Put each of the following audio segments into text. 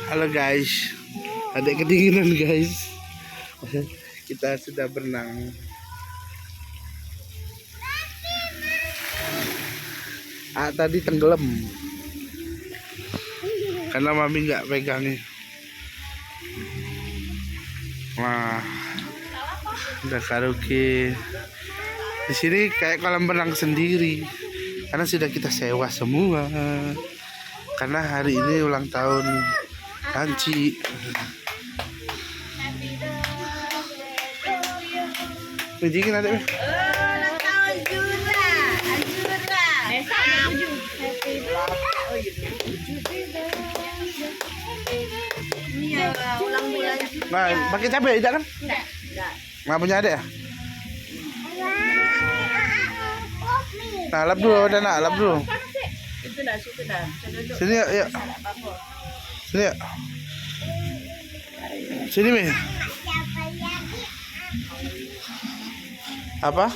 Halo guys, ada kedinginan guys. Kita sudah berenang. Tadi tenggelam karena mami nggak pegangnya. Wah, udah karaoke. Di sini kayak kolam renang sendiri karena sudah kita sewa semua. Karena hari ini ulang tahun Anci. Pijikin ada. Ulang tahun Jura. Iya, ulang bulan. Nah, pakai cabai tidak kan? Enggak. Nggak punya ada ya? Nah, lap dulu, udah nak, lap dulu. Itu dah, situ dah. Sini yuk, yuk. Sini yuk. Sini Mi. Apa?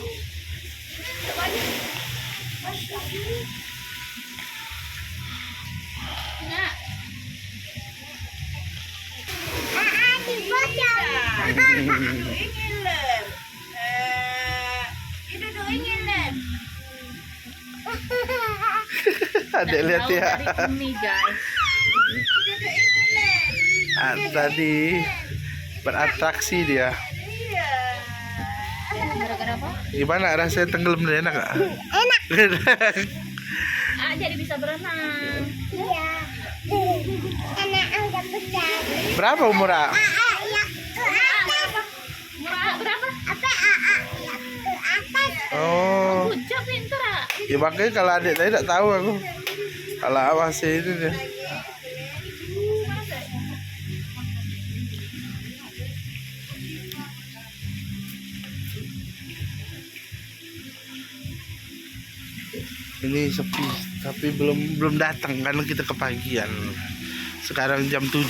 Adek lihat ya. Tadi beratraksi dia. Gara-gara apa? Gimana rasanya tenggelam dan enak gak? Enak. Jadi bisa berenang. Iya. Enak udah besar. Berapa umur A? Berapa? Oh. Bujak pintar. Ya makanya kalau adik tadi tak tahu aku. Kalau awas ini dia. Ini sepi, tapi belum datang karena kita kepagian. Sekarang jam 7.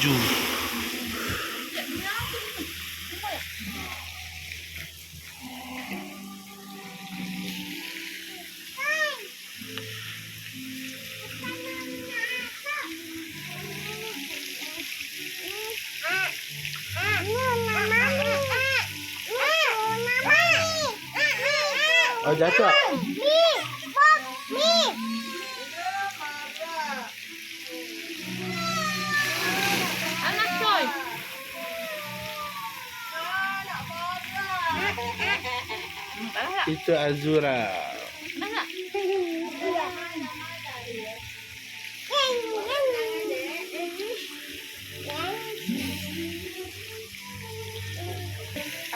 Oh, jatuh. Anak coy. Itu Azura. Mana?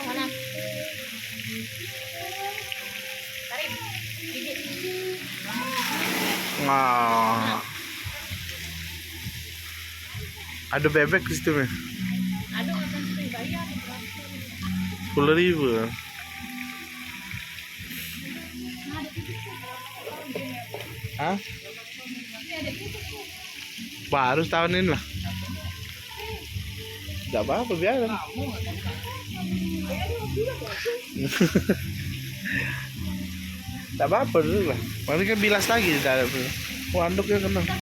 Mana? Tarik. Gigit. Wah. Ada bebek di situ, Mi. Aduh, akan bayar. 10.000. Hah? Baru tahun ini lah. Gak apa-apa, biarin. Tak apa-apa dulu lah. Paling kan bilas lagi. Wah, anduknya kena.